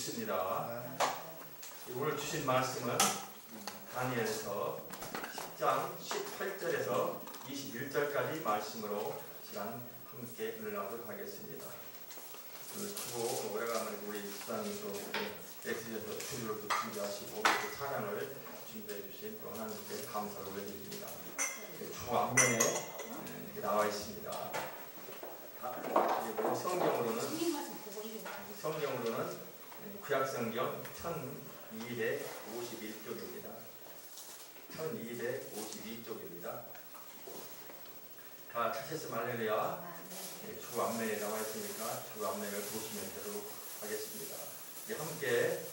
믿습니다. 오늘 주신 말씀은 다니엘서 10장 18절에서 21절까지 말씀으로 시간 함께 은혜하도록 하겠습니다. 그리고 오래간만에 우리 수장님 또 엑스에서 주를 또 준비하시고 또 찬양을 준비해 주신 또 하나님께 감사를 올려드립니다. 주 앞면에 나와 있습니다. 그리고 성경으로는 구약성경 1251쪽입니다. 1252쪽입니다. 다 찾으시면 할렐루야. 주 앞면에 나와 있으니까 주 앞면을 보시면 되도록 하겠습니다. 함께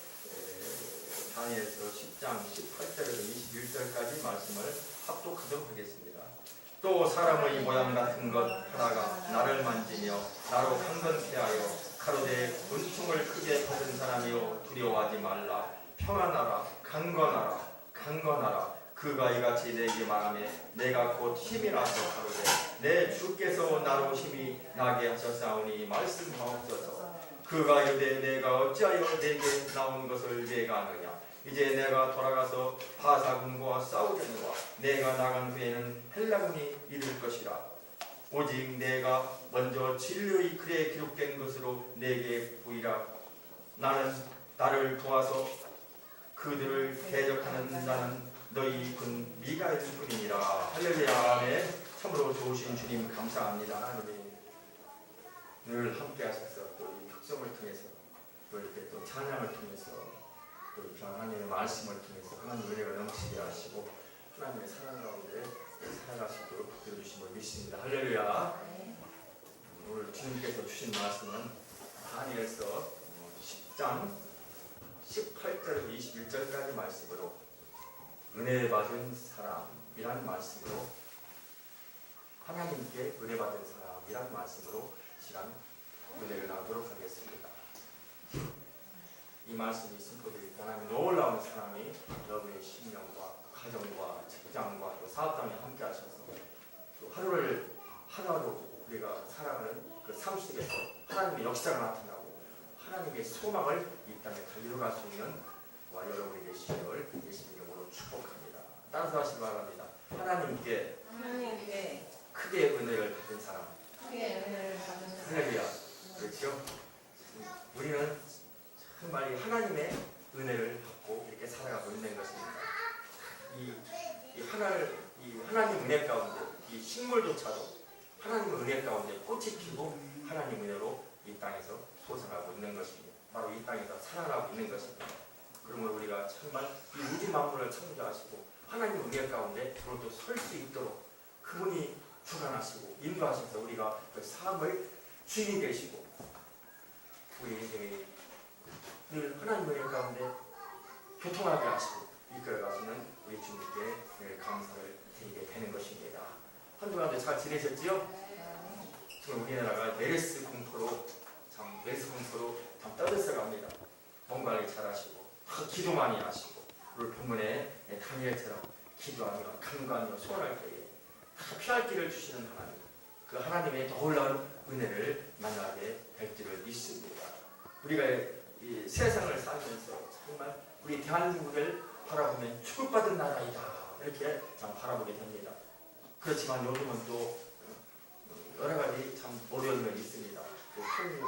다니엘서 10장 18절에서 21절까지 말씀을 합독하도록 하겠습니다. 또 사람의 모양 같은 것 하나가 나를 만지며 나로 강건케 하여 가로되 은총을 크게 받은 사람이여 두려워하지 말라. 평안하라. 강건하라. 그가 이같이 내게 말하며 내가 곧 힘이 나서 가로되 내 주께서 나로 힘이 나게 하셨사오니 말씀하옵소서. 그가 이르되 내가 어찌하여 내게 나온 것을 내가 아느냐. 이제 내가 돌아가서 바사군과 싸우려니와 내가 나간 후에는 헬라군이 이를 것이라. 오직 내가 먼저 진리의 글에 기록된 것으로 내게 보이라. 나를 도와서 그들을 대적하는 자는 너희 군 미가엘 뿐이니라. 할렐루야. 아멘. 참으로 좋으신 주님 감사합니다. 하나님이 늘 함께 하셔서 또 이 특성을 통해서 또 이렇게 또 찬양을 통해서 또 하나님의 말씀을 통해서 하나님의 은혜가 넘치게 하시고 하나님의 사랑 가운데 살아가시도록 붙들어주심을 믿습니다. 할렐루야. 오늘 주님께서 주신 말씀은 다니엘서 10장 18절에서 21절까지 말씀으로 은혜 받은 사람이란 말씀으로 하나님께 은혜 받은 사람이란 말씀으로 시간 은혜를 나누도록 하겠습니다. 이 말씀이 선포될 때 하나님 놀라운 사람이 여러분의 신령과 가정과 직장과 또 사업장에 함께 하셔서 또 하루로 우리가 살아가는 그 삶 속에서 하나님의 역사가 나타나고 하나님의 소망을 이 땅에 달려갈 수 있는 여러분이 되시기를 예수님 이름으로 축복합니다. 따라서 하시기 바랍니다. 하나님께 크게 은혜를 받은 사람. 할렐루야. 그렇죠? 우리는 정말 하나님의 은혜를 받고 이렇게 살아가고 있는 것입니다. 이 하나님 은혜 가운데 이 식물조차도 하나님의 은혜 가운데 꽃이 피고 하나님 은혜로 이 땅에서 소생하고 있는 것입니다. 바로 이 땅에서 살아가고 있는 것입니다. 그러므로 우리가 정말 이 우주 만물을 창조하시고 하나님 은혜 가운데 오늘도 설 수 있도록 그분이 주관하시고 인도하셔서 우리가 그 삶의 주인이 되시고 우리 인생의 늘 하나님 은혜 가운데 교통하게 하시고 이끌어가시는 우리 주님께 늘 감사를 드리게 되는 것입니다. 한 주간도 잘 지내셨지요? 지금 우리나라가 메르스 공포로 참 떠들썩합니다. 몸 관리 잘하시고 기도 많이 하시고 오늘 본문에 다니엘처럼 기도하며 간구하며 소원할 때에 다 피할 길을 주시는 하나님, 그 하나님의 놀라운 은혜를 만나게 될 줄을 믿습니다. 우리가 이 세상을 살면서 정말 우리 대한민국을 바라보면 축복받은 나라이다 이렇게 참 바라보게 됩니다. 그렇지만 요즘은 또 여러 가지 참 어려움이 있습니다. 또 폭력,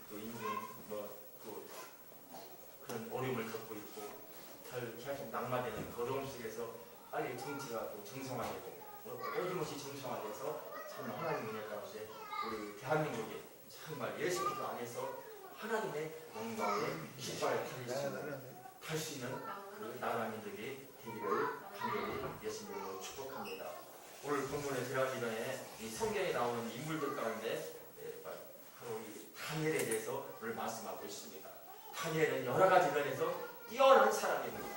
또 인종, 또 그런 어려움을 겪고 있고 계속 낙마되는 어려움 속에서 빨리 정치가 또 정상화되고 어김없이 정상화돼서 참 하나님 은혜 가운데 우리 대한민국이 정말 예수 그리스도 안에서 하나님의 영광의 깃발을 탈 수 있는 그 나라민들이 되기를 간절히 예수님으로 축복합니다. 오늘 본문에 들어가기 전에 이 성경에 나오는 인물들 가운데 바로 이 다니엘에 대해서 오늘 말씀하고 있습니다. 다니엘은 여러 가지 면에서 뛰어난 사람입니다.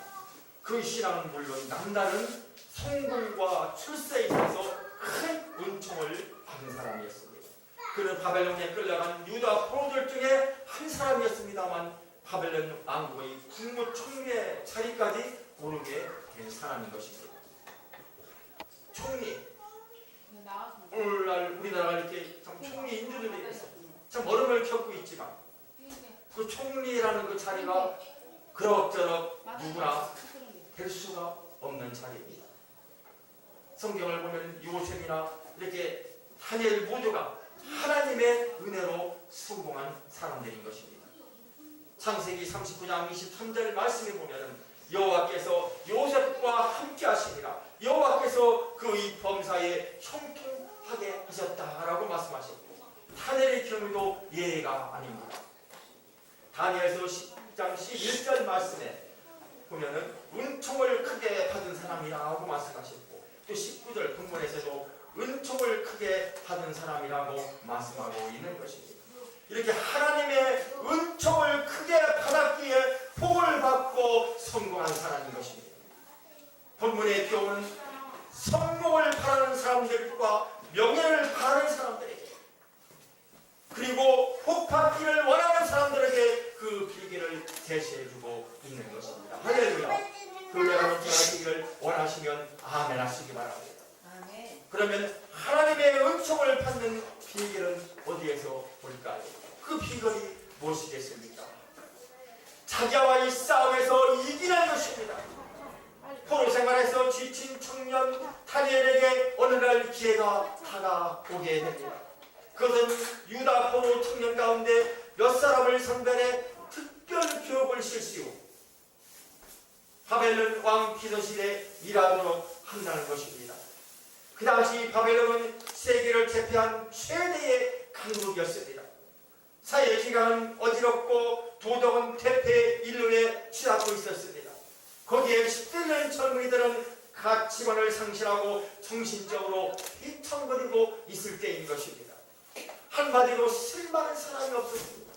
그 신앙은 물론 남다른 성공과 출세에 있어서 큰 은총을 받은 사람이었습니다. 그는 바벨론에 끌려간 유다 포로들 중에 한 사람이었습니다만 바벨론 왕국의 국무총리의 자리까지 오르게 된 사람인 것입니다. 총리, 오늘날 우리나라가 이렇게 참 총리 인준들이 참 어려움을 겪고 있지만 그 그 총리라는 그 자리가 그럭저럭 누구나 될 수가 없는 자리입니다. 성경을 보면 요셉이나 이렇게 다니엘 모두가 하나님의 은혜로 성공한 사람들인 것입니다. 창세기 39장 23절 말씀에 보면 여호와께서 요셉과 함께 하시니라, 여호와께서 그의 범사에 형통하게 하셨다라고 말씀하셨고, 다니엘의 경우도 예외가 아닙니다. 다니엘서 10장 11절 말씀에 보면은 은총을 크게 받은 사람이라고 말씀하셨고, 또 19절 본문에서도 은총을 크게 받은 사람이라고 말씀하고 있는 것입니다. 이렇게 하나님의 은총을 크게 받았기에 복을 받고 성공한 사람인 것입니다. 본문의 교훈은 성공을 바라는 사람들과 명예를 바라는 사람들에게, 그리고 복 받기를 원하는 사람들에게 그 길기를 제시해주고 있는 것입니다. 할렐루야. 그 여러분 전하시기를 원하시면 아멘 하시기 바랍니다. 그러면 하나님의 은총을 받는 비결은 어디에서 볼까요? 그 비결이 무엇이겠습니까? 자기와의 싸움에서 이기는 것입니다. 포로 생활에서 지친 청년 다니엘에게 어느 날 기회가 다가오게 됩니다. 그것은 유다 포로 청년 가운데 몇 사람을 선별해 특별 교육을 실시후 바벨론 왕 기도실에 일하도록 한다는 것입니다. 그 당시 바벨론은 세계를 제패한 최대의 강국이었습니다. 사회 기간은 어지럽고 도덕은 퇴폐의 일로에 치닫고 있었습니다. 거기에 10대 된 젊은이들은 가치관을 상실하고 정신적으로 휘청거리고 있을 때인 것입니다. 한마디로 쓸만한 사람이 없었습니다.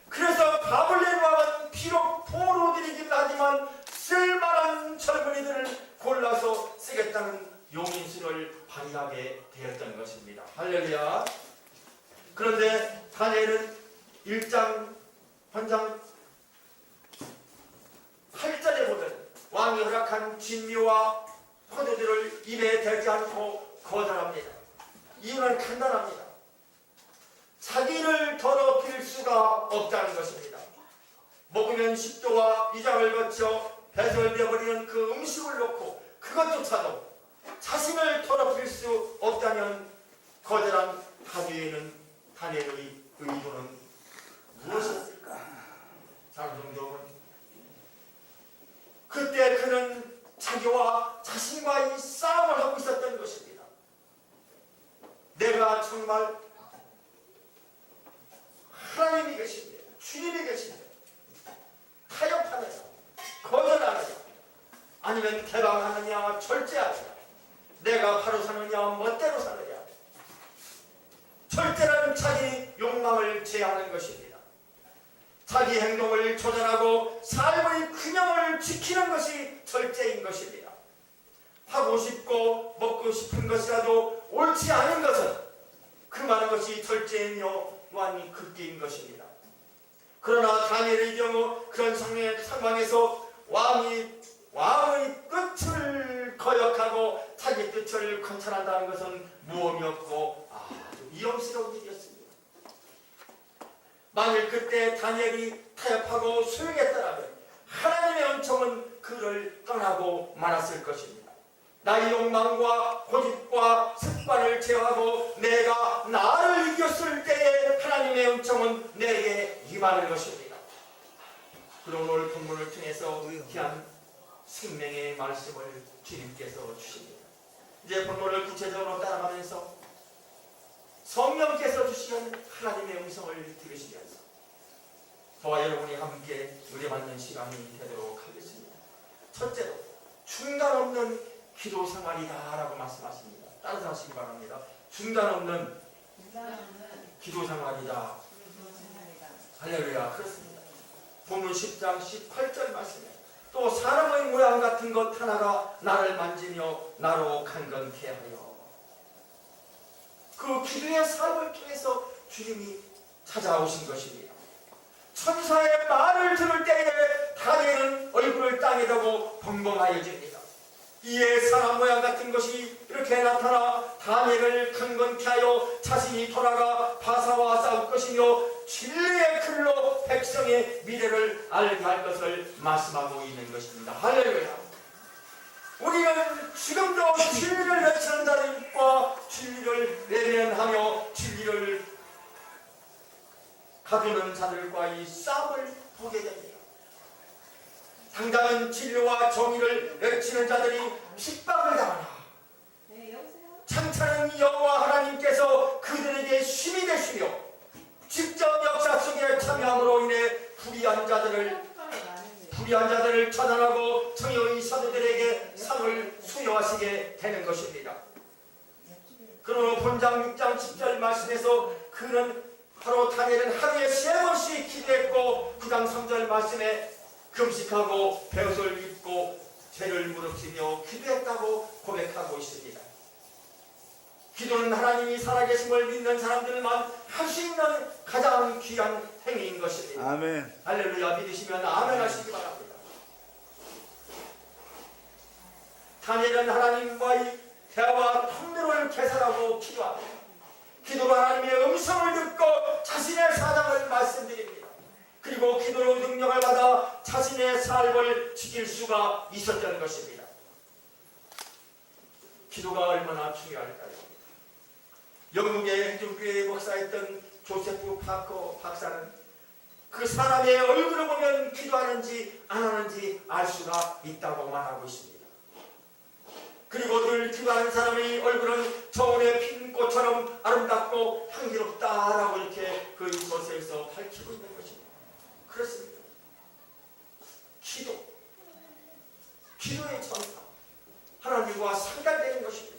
그래서 바벨론 왕은 비록 포로들이긴 하지만 쓸만한 젊은이들을 골라서 쓰겠다는 용인수를 발휘하게 되었던 것입니다. 할렐루야. 그런데 다니엘은 1장 8절에 보면 왕이 허락한 진미와 포도주를 입에 대지 않고 거절합니다. 이유는 간단합니다. 자기를 더럽힐 수가 없다는 것입니다. 먹으면 식도와 위장을 거쳐 배설되어버리는 그 음식을 놓고 그것조차도 자신을 더럽힐 수 없다면 거절한 다니엘의 의도는 무엇이었을까? 장정경은 그때 그는 자기와 자신과의 싸움을 하고 있었던 것입니다. 내가 정말 하나님이 계신데, 주님이 계신데 타협하느냐, 거절하느냐, 아니면 개방하느냐, 절제하느냐, 내가 바로 사느냐, 멋대로 사느냐, 절제라는 자기 욕망을 제하는 것입니다. 자기 행동을 조절하고 삶의 균형을 지키는 것이 절제인 것입니다. 하고 싶고 먹고 싶은 것이라도 옳지 않은 것은 그 많은 것이 절제이며 또한 극기인 것입니다. 그러나 다니엘의 경우 그런 상황에서 왕의 끝을 거역하고 자기 끝을 관찰한다는 것은 무언이었고 아주 위험스러운 일이었습니다. 만일 그때 다니엘이 타협하고 수용했더라면 하나님의 은총은 그를 떠나고 말았을 것입니다. 나의 욕망과 고집과 습관을 제어하고 내가 나를 이겼을 때에 하나님의 은총은 내게 임하는 것입니다. 그럼 오늘 본문을 통해서 귀한 생명의 말씀을 주님께서 주십니다. 이제 본문을 구체적으로 따라가면서 성령께서 주시는 하나님의 음성을 들으시면서 저와 여러분이 함께 은혜받는 시간이 되도록 하겠습니다. 첫째로 중단 없는 기도 생활이다 라고 말씀하십니다. 따라서 하시기 바랍니다. 중단 없는 기도 생활이다. 할렐루야. 그렇습니다. 본문 10장 18절 말씀에 또 사람의 모양 같은 것 하나가 나를 만지며 나로 강건케 하여, 그 기도의 삶을 통해서 주님이 찾아오신 것입니다. 천사의 말을 들을 때에 다니엘은 얼굴을 땅에 대고 범범하여집니다. 이에 사람 모양 같은 것이 이렇게 나타나 다니엘을 강건케 하여 자신이 돌아가 바사와 싸울 것이며 진리의 글로 백성의 미래를 알게 할 것을 말씀하고 있는 것입니다. 할렐루야. 우리는 지금도 진리를 외치는 자들과 진리를 외면하며 진리를 가두는 자들과 이 싸움을 보게 됩니다. 당장은 진리와 정의를 외치는 자들이 핍박을 당하나 창차는 여호와 하나님께서 그들에게 힘이 되시며 직접 역사 속에 참여함으로 인해 불의한 자들을 처단하고 정의의 사도들에게 상을 수여하시게 되는 것입니다. 그러므로 본장 6장 10절 말씀에서 그는 바로 다니엘은 하루에 3번씩 기도했고 9장 3절 말씀에 금식하고 베옷을 입고 죄를 무릅쓰며 기도했다고 고백하고 있습니다. 기도는 하나님이 살아계심을 믿는 사람들만 할 수 있는 가장 귀한 행위인 것입니다. 아멘. 할렐루야. 믿으시면 아멘 하시기 바랍니다. 다니엘은 하나님과의 대화와 통로를 개설하고 기도합니다. 기도로 하나님의 음성을 듣고 자신의 사정을 말씀드립니다. 그리고 기도로 능력을 받아 자신의 삶을 지킬 수가 있었던 것입니다. 기도가 얼마나 중요할까요? 영국의 행정교회 목사였던 조세프 파커 박사는 그 사람의 얼굴을 보면 기도하는지 안 하는지 알 수가 있다고 말하고 있습니다. 그리고 늘 기도하는 사람의 얼굴은 저온의 핀 꽃처럼 아름답고 향기롭다라고 이렇게 그 소설에서 밝히고 있는 것입니다. 그렇습니다. 기도의 전파, 하나님과 상달되는 것입니다.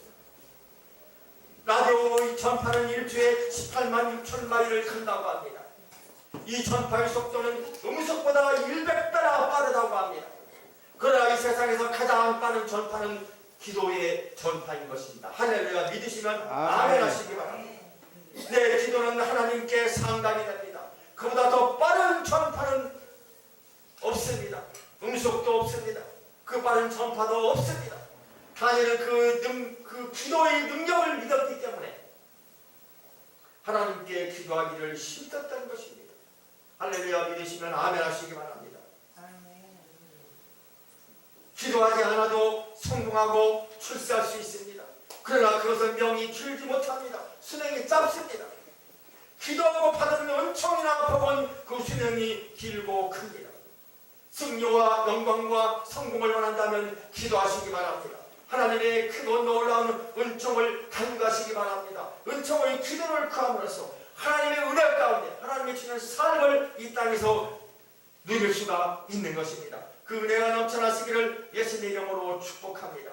라디오의 전파는 일주에 18만 6천 마일을 간다고 합니다. 이 전파의 속도는 음속보다 100배나 빠르다고 합니다. 그러나 이 세상에서 가장 빠른 전파는 기도의 전파인 것입니다. 할렐루야. 믿으시면 아멘 하시기 바랍니다. 내 기도는 하나님께 상당히 됩니다. 그보다 더 빠른 전파는 없습니다. 음속도 없습니다. 그 빠른 전파도 없습니다. 다니엘은 그 기도의 능력을 믿었기 때문에 하나님께 기도하기를 힘썼던 것입니다. 할렐루야. 믿으시면 아멘 하시기 바랍니다. 기도하지 않아도 성공하고 출세할 수 있습니다. 그러나 그것은 명이 길지 못합니다. 수명이 짧습니다. 기도하고 받은 은총이나 복은 그 수명이 길고 큽니다. 승리와 영광과 성공을 원한다면 기도하시기 바랍니다. 하나님의 크고 놀라운 은총을 간구하시기 바랍니다. 은총의 기도를 구함으로써 하나님의 은혜 가운데 하나님이 주는 삶을 이 땅에서 누릴 수가 있는 것입니다. 그 은혜가 넘쳐나시기를 예수님의 이름으로 축복합니다.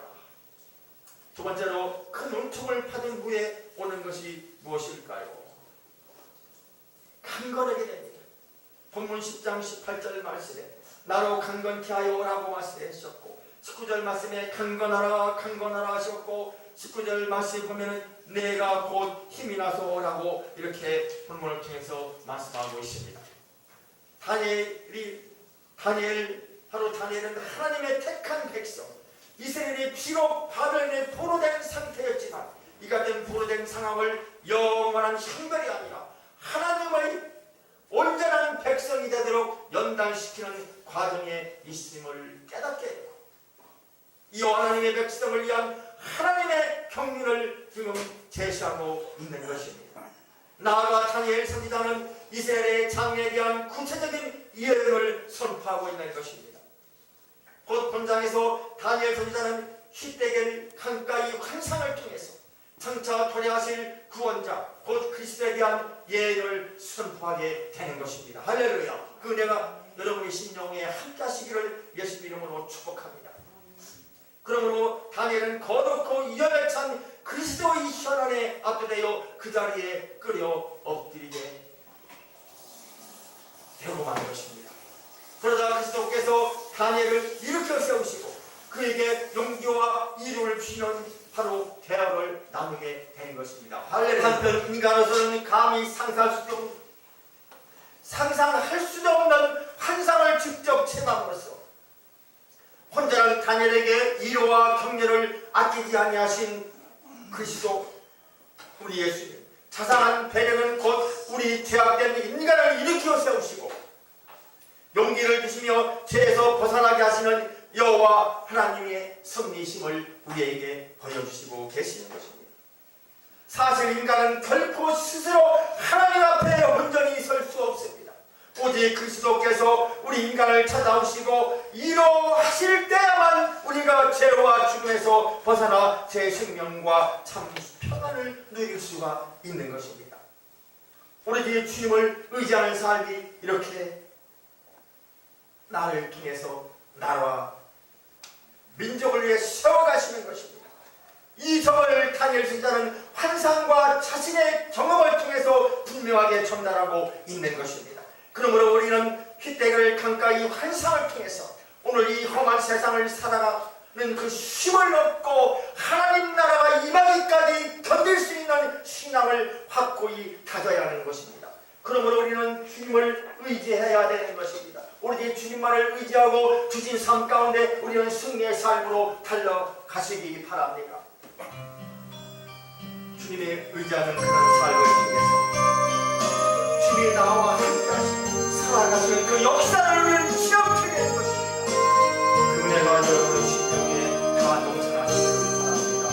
두 번째로 큰 은총을 받은 후에 오는 것이 무엇일까요? 강건하게 됩니다. 본문 10장 18절 말씀에 나로 강건케 하여라고 말씀하셨고 19절 말씀에 강건하라 하셨고 19절 말씀에 보면은 내가 곧 힘이 나서라고 이렇게 본문을 통해서 말씀하고 있습니다. 다니엘은 하나님의 택한 백성, 이스라엘이 비록 바벨론에 포로된 상태였지만 이 같은 포로된 상황을 영원한 형벌이 아니라 하나님의 온전한 백성이 되도록 연단시키는 과정에 있음을 깨닫게 했고, 이 하나님의 백성을 위한 하나님의 경륜을 지금 제시하고 있는 것입니다. 나아가 다니엘 선지자는 이스라엘의 장래에 대한 구체적인 예언을 선포하고 있는 것입니다. 곧 본장에서 다니엘 선지자는 히데겔 강가의 환상을 통해서 장차 도래하실 구원자 곧 그리스도에 대한 예언을 선포하게 되는 것입니다. 할렐루야. 그 은혜가 여러분의 심령에 함께 하시기를 예수님 이름으로 축복합니다. 그러므로 다니엘은 거룩고 위엄에 찬 그리스도의 현안에 압도되어 그 자리에 끌어 엎드리게 되고 만 것입니다. 그러자 그리스도께서 다니엘을 일으켜 세우시고 그에게 용기와 이름을 주시는 바로 대화를 나누게 된 것입니다. 한편 인간으로서는 감히 상상할 수도 없는 환상을 직접 체험함으로써 혼자는 다니엘에게 위로와 격려를 아끼지 아니하신 그리스도 우리 예수님, 자상한 배려는 곧 우리 죄악된 인간을 일으켜 세우시고 용기를 주시며 죄에서 벗어나게 하시는 여호와 하나님의 섭리심을 우리에게 보여주시고 계시는 것입니다. 사실 인간은 결코 스스로 하나님 앞에 온전히 설 수 없습니다. 오직 그리스도께서 우리 인간을 찾아오시고 이루하실 때야만 우리가 죄와 죽음에서 벗어나 제 생명과 참 평안을 누릴 수가 있는 것입니다. 오로지 주님을 의지하는 삶이 이렇게 나를 통해서 나라와 민족을 위해 세워가시는 것입니다. 이 점을 다니엘 선지자는 환상과 자신의 경험을 통해서 분명하게 전달하고 있는 것입니다. 그러므로 우리는 희대를 강가의 환상을 통해서 오늘 이 험한 세상을 살아가는 그 힘을 얻고 하나님 나라가 임하기까지 견딜 수 있는 신앙을 확고히 가져야 하는 것입니다. 그러므로 우리는 주님을 의지해야 되는 것입니다. 오로지 주님만을 의지하고 주신 삶 가운데 우리는 승리의 삶으로 달려가시기 바랍니다. 주님의 의지하는 그런 삶을 통해서 주님이 나와 함께하시고 살아가시는 그 역사를 우리는 체험하게 되는 것입니다. 그 은혜가 여러분의 심령에 다 넘쳐나시기를 바랍니다.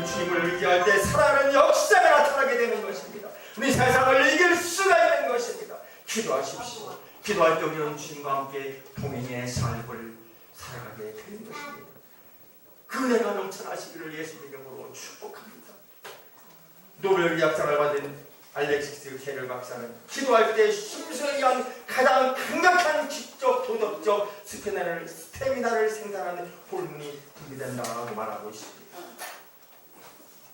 주님을 의지할 때 살아가는 역사가 나타나게 되는 것입니다. 우리 세상을 이길 수가 있는 것입니다. 기도하십시오. 기도할 때 우리는 주님과 함께 동행의 삶을 살아가게 되는 것입니다. 그 은혜가 넘쳐나시기를 예수님 이름으로 축복합니다. 노벨 의학상을 받은 알렉시스 케럴 박사는 기도할 때 심술을 위한 가장 강력한 지적 도덕적 스태미나를 생산하는 호르몬이 분비된다고 말하고 있습니다.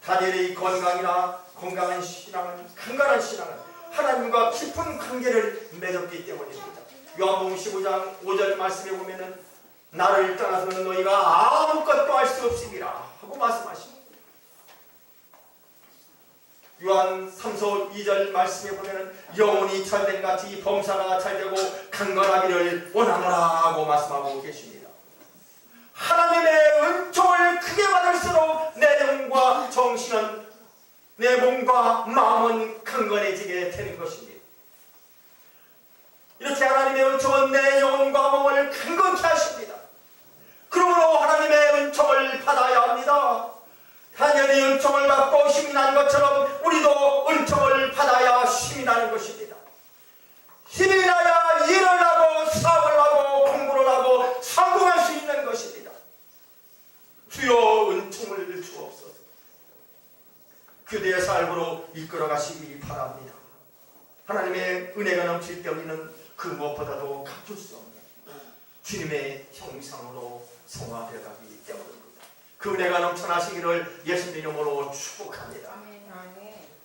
다니엘의 건강한 신앙은, 강건한 신앙은 하나님과 깊은 관계를 맺었기 때문입니다. 요한복음 15장 5절 말씀에 보면은 나를 떠나서는 너희가 아무것도 할 수 없음이라 하고 말씀하십니다. 요한 3서 2절 말씀에 보면은 영혼이 잘된같이 범사가 잘되고 강건하기를 원하노라고 말씀하고 계십니다. 하나님의 은총을 크게 받을수록 내 영과 정신은, 내 몸과 마음은 강건해지게 되는 것입니다. 이렇게 하나님의 은총은 내 영혼과 몸을 강건케 하십니다. 그러므로 하나님의 은총을 받아야 합니다. 다니엘이 하나님의 은총을 받고 힘이 나는 것처럼 우리도 은총을 받아야 힘이 나는 것입니다. 힘이 나야 일을 하고 사업을 하고 공부를 하고 성공할 수 있는 것입니다. 주여 은총을 주옵소서. 그대의 삶으로 이끌어 가시기 바랍니다. 하나님의 은혜가 넘칠 때 우리는 그 무엇보다도 갚을 수 없는 주님의 형상으로 성화되어 가기 때문입니다. 그 은혜가 넘쳐나시기를 예수님 이름으로 축복합니다.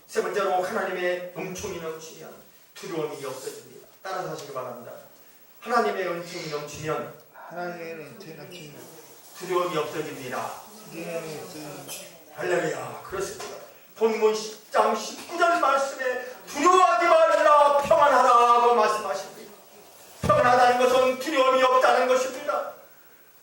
세 번째로 하나님의 은총이 넘치면 두려움이 없어집니다. 따라서 하시기 바랍니다. 하나님의 은총이 넘치면 두려움이 없어집니다. 할렐루야. 그렇습니다. 본문 10장 19절 말씀에 두려워하지 말라 평안하라고 말씀하십니다. 평안하다는 것은 두려움이 없다는 것입니다.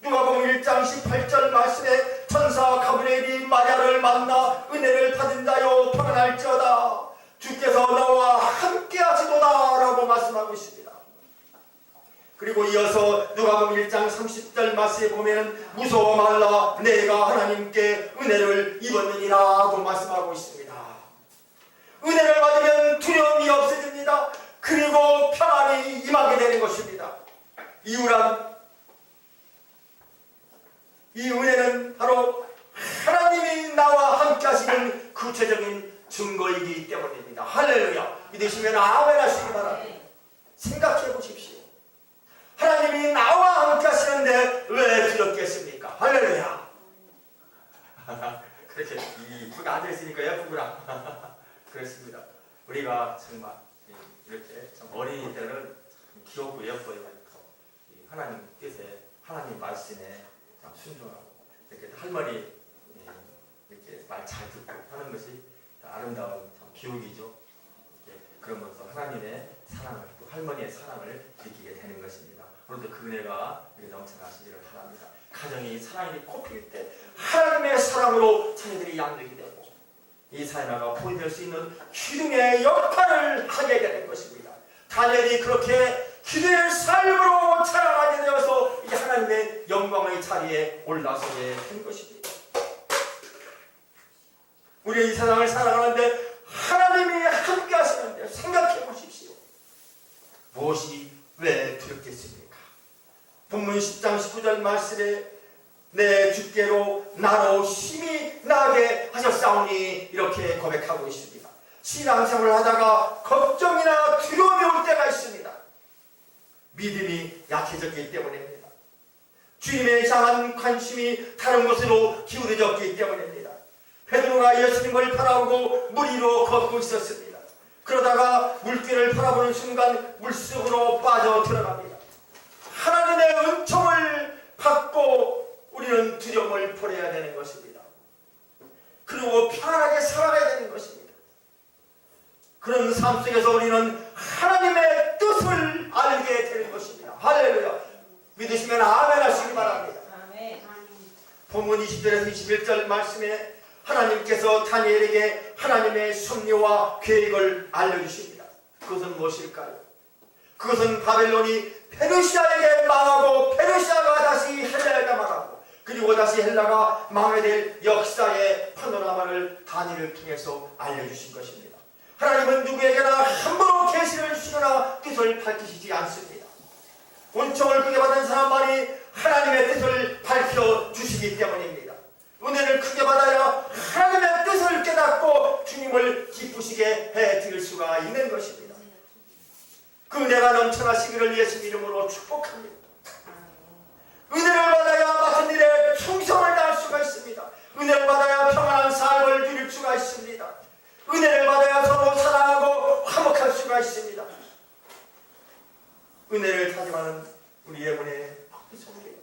누가복음 1장 18절 말씀에 천사 가브리엘이 마리아를 만나 은혜를 받은 자여 평안할지어다 주께서 너와 함께 하시도다 라고 말씀하고 있습니다. 그리고 이어서 누가복음 1장 30절 말씀에 보면 무서워 말라 내가 하나님께 은혜를 입었느니라고 말씀하고 있습니다. 은혜를 받으면 두려움이 없어집니다. 그리고 평안이 임하게 되는 것입니다. 이 은혜는 바로 하나님이 나와 함께 하시는 구체적인 증거이기 때문입니다. 할렐루야. 믿으시면 아멘 하시기 바랍니다. 생각해 보십시오. 하나님이 나와 함께 하시는데 왜 두렵겠습니까? 할렐루야. 그렇게 이쁘게 앉아있으니까 예쁘구나. 그렇습니다. 우리가 정말 이렇게 어린이 때는 귀엽고 예뻐요. 하나님 뜻에, 하나님 말씀에 순종하고 이렇게 할머니 이렇게 말 잘 듣고 하는 것이 아름다운 교육이죠. 그러면서 하나님의 사랑을, 또 할머니의 사랑을 느끼게 되는 것입니다. 오늘도 그 은혜가 넘쳐나시기를 바랍니다. 가정이 사랑이 꽃필 때 하나님의 사랑으로 자녀들이 양육이 되고 이 사회가 보여줄 수 있는 기둥의 역할을 하게 되는 것입니다. 다니엘이 그렇게 기도의 삶으로 자라나게 되어서 이 하나님의 영광의 자리에 올라서게 된 것입니다. 우리가 이 세상을 살아가는데 하나님이 함께 하시는데 생각해 보십시오. 무엇이 왜 두렵겠습니까? 본문 10장 19절 말씀에 내 주께로 나로 힘이 나게 하셨사오니 이렇게 고백하고 있습니다. 신앙생활을 하다가 걱정이나 두려움이 올 때가 있습니다. 믿음이 약해졌기 때문입니다. 주님에 향한 관심이 다른 곳으로 기울어졌기 때문입니다. 베드로가 예수님을 바라보고 물 위로 걷고 있었습니다. 그러다가 물길을 바라보는 순간 물속으로 빠져 들어갑니다. 하나님의 은총을 받고 우리는 두려움을 버려야 되는 것입니다. 그리고 편안하게 살아가야 되는 것입니다. 그런 삶 속에서 우리는 하나님의 뜻을 알게 되는 것입니다. 할렐루야. 믿으시면 아멘 하시기 바랍니다. 본문 20절에서 21절 말씀에 하나님께서 다니엘에게 하나님의 섭리와 계획을 알려주십니다. 그것은 무엇일까요? 그것은 바벨론이 페르시아에게 망하고 페르시아가 다시 헬라에게 망하고 그리고 다시 헬라가 망하게 될 역사의 파노라마를 다니엘을 통해서 알려주신 것입니다. 하나님은 누구에게나 함부로 계시를 주시거나 뜻을 밝히시지 않습니다. 은총을 크게 받은 사람만이 하나님의 뜻을 밝혀주시기 때문입니다. 은혜를 크게 받아야 하나님의 뜻을 깨닫고 주님을 기쁘시게 해드릴 수가 있는 것입니다. 그 은혜가 넘쳐나시기를 예수 이름으로 축복합니다. 은혜를 받아야 맡은 일에 충성을 다할 수가 있습니다. 은혜를 받아야 평안한 삶을 누릴 수가 있습니다. 은혜를 받아야 서로 사랑하고 화목할 수가 있습니다. 은혜를 다짐하는 우리의 은혜의 속에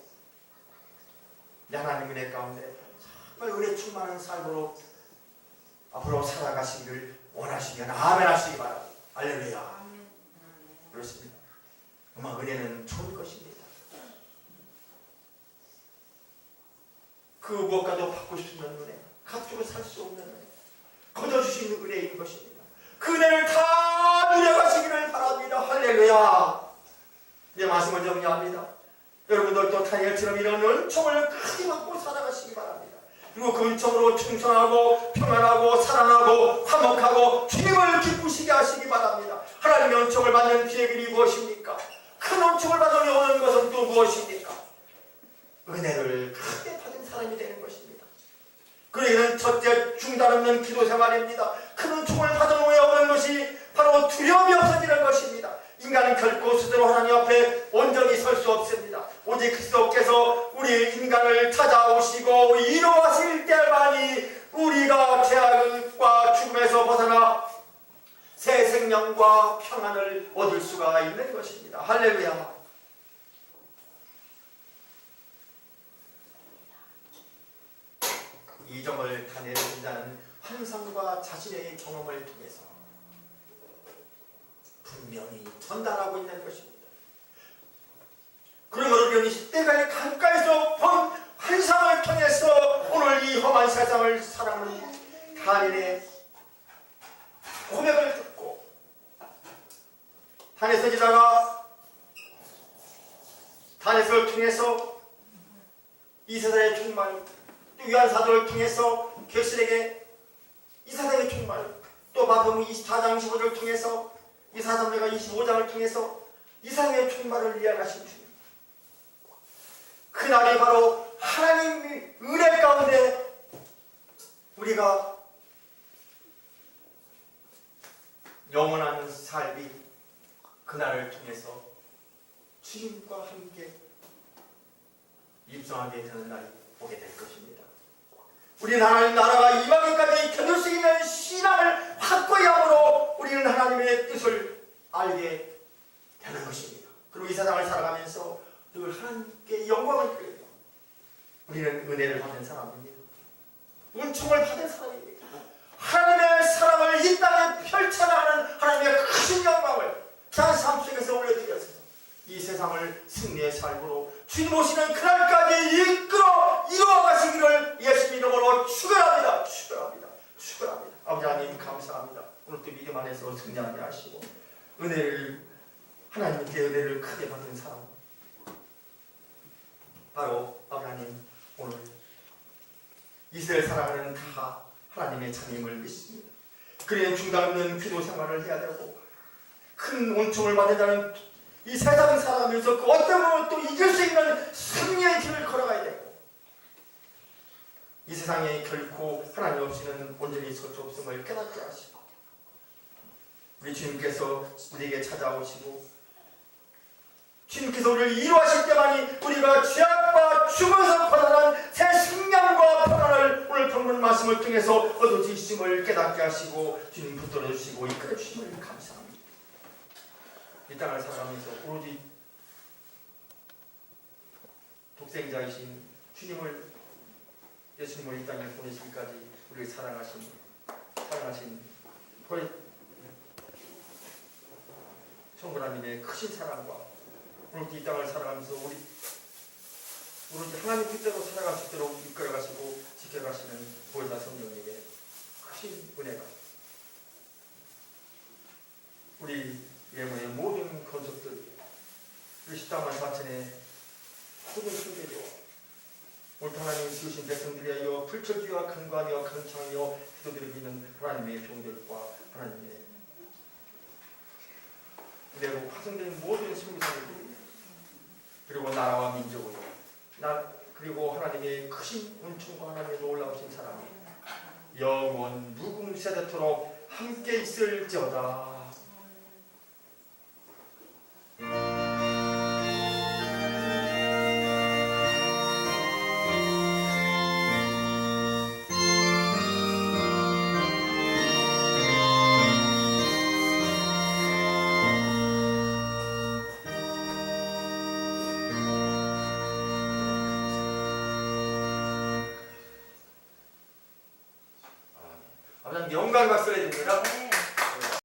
하나님 은혜 가운데 정말 은혜 충만한 삶으로 앞으로 살아가시기를 원하시면 아멘 하시기 바랍니다. 할렐루야. 그렇습니다. 음악 은혜는 좋은 것입니다. 그 무엇과도 받고 싶은 은혜, 값주고 살 수 없는 은혜, 거둬주시는 은혜인 것입니다. 그 은혜를 다 누려가시기를 바랍니다. 할렐루야. 내 말씀을 정리합니다. 여러분들도 다니엘처럼 이런 은총을 크게 받고 살아가시기 바랍니다. 그리고 그 은총으로 충성하고 평안하고 사랑하고 화목하고 주님을 기쁘시게 하시기 바랍니다. 하나님의 은총을 받는 비의 길이 무엇입니까? 큰 은총을 받으며 오는 것은 또 무엇입니까? 은혜를 크게 받은 사람이 되는 것입니다. 그에게는 첫째 중단 없는 기도 생활입니다. 큰 은총을 받은 후에 오는 것이 바로 두려움이 없어지는 것입니다. 인간은 결코 스스로 하나님 앞에 온전히 설 수 없습니다. 오직 그리스도께서 우리 인간을 찾아오시고 이루하실 때만이 우리가 죄악과 죽음에서 벗어나 새 생명과 평안을 얻을 수가 있는 것입니다. 할렐루야. 이 점을 다 내려준 자는 환상과 자신의 경험을 통해서 분명히 전달하고 있는 것입니다. 그러므로 우리는 때가 가까이서 본 환상을 통해서 오늘 이 험한 세상을 살아가는 다니엘의 고백을 듣고 다니엘 지다가 다니엘을 통해서 이 세상의 종말, 또 요한 사도를 통해서 객실에게 이 세상의 종말, 또 마태복음 24장 15절을 통해서 이 사람들과 25장을 통해서 이 세상의 종말을 이야기하신 주님. 그날이 바로 하나님의 은혜 가운데 우리가 영원한 삶이 그날을 통해서 주님과 함께 입성하게 되는 날이 오게 될 것입니다. 우리는 하나님 나라가 임하기까지 견딜 수 있는 신앙을 확고히 함으로 우리는 하나님의 뜻을 알게 되는 것입니다. 그리고 이 세상을 살아가면서 늘 하나님께 영광을 드려요. 우리는 은혜를 받은 사람입니다. 은총을 받은 사람입니다. 하나님의 사랑을 이 땅에 펼쳐나가는 하나님의 큰 영광을 자기 삶 속에서 올려드려서 이 세상을 승리의 삶으로 주님 오시는 그날까지 이루어가시기를 예수님 이름으로 축원합니다. 축원합니다. 축원합니다. 아버지 하나님 감사합니다. 오늘 또 믿음 안에서 승리하게 하시고 하나님께 은혜를 크게 받은 사람 바로 아버지 오늘 이스라엘 사람은 다 하나님의 자님을 믿습니다. 그래야 중단 없는 기도 생활을 해야 되고 큰 은총을 받은 자는 이 세상 살아가면서 그 어떤 것도 또 이길 수 있는 승리의 길을 걸어가야 되고 이 세상에 결코 하나님 없이는 온전히 설 수 없음을 깨닫게 하시고 우리 주님께서 우리에게 찾아오시고 주님께서 우리를 이루하실 때만이 우리가 죄악과 죽어서 벗어난 새 생명과 평안을 오늘 본문 말씀을 통해서 얻어지심을 깨닫게 하시고 주님 붙들어 주시고 이끌어 주심을 감사합니다. 이 땅을 살아가면서 오로지 독생자이신 예수님을 이 땅에 보내시기까지 우리를 사랑하신 천국 하나님의 크신 사랑과 오로지 이 땅을 살아가면서 오로지 하나님 뜻대로 살아갈 수 있도록 이끌어가시고 지켜가시는 보혜사 성령님의 크신 은혜가 우리 예물의 모든 건속들 우리 십자만 사천의 모든 순례자와 오늘 하나님을 지으신 백성들이여 불철주와 근관이와 강창이여 기도들을 믿는 하나님의 종들과 하나님의 그대로 파송된 모든 승리자들이 그리고 나라와 민족으로 그리고 하나님의 크신 은총과 하나님의 놀라우신 사랑이 영원 무궁세대토록 함께 있을지어다. 영광 박수를 드립니다.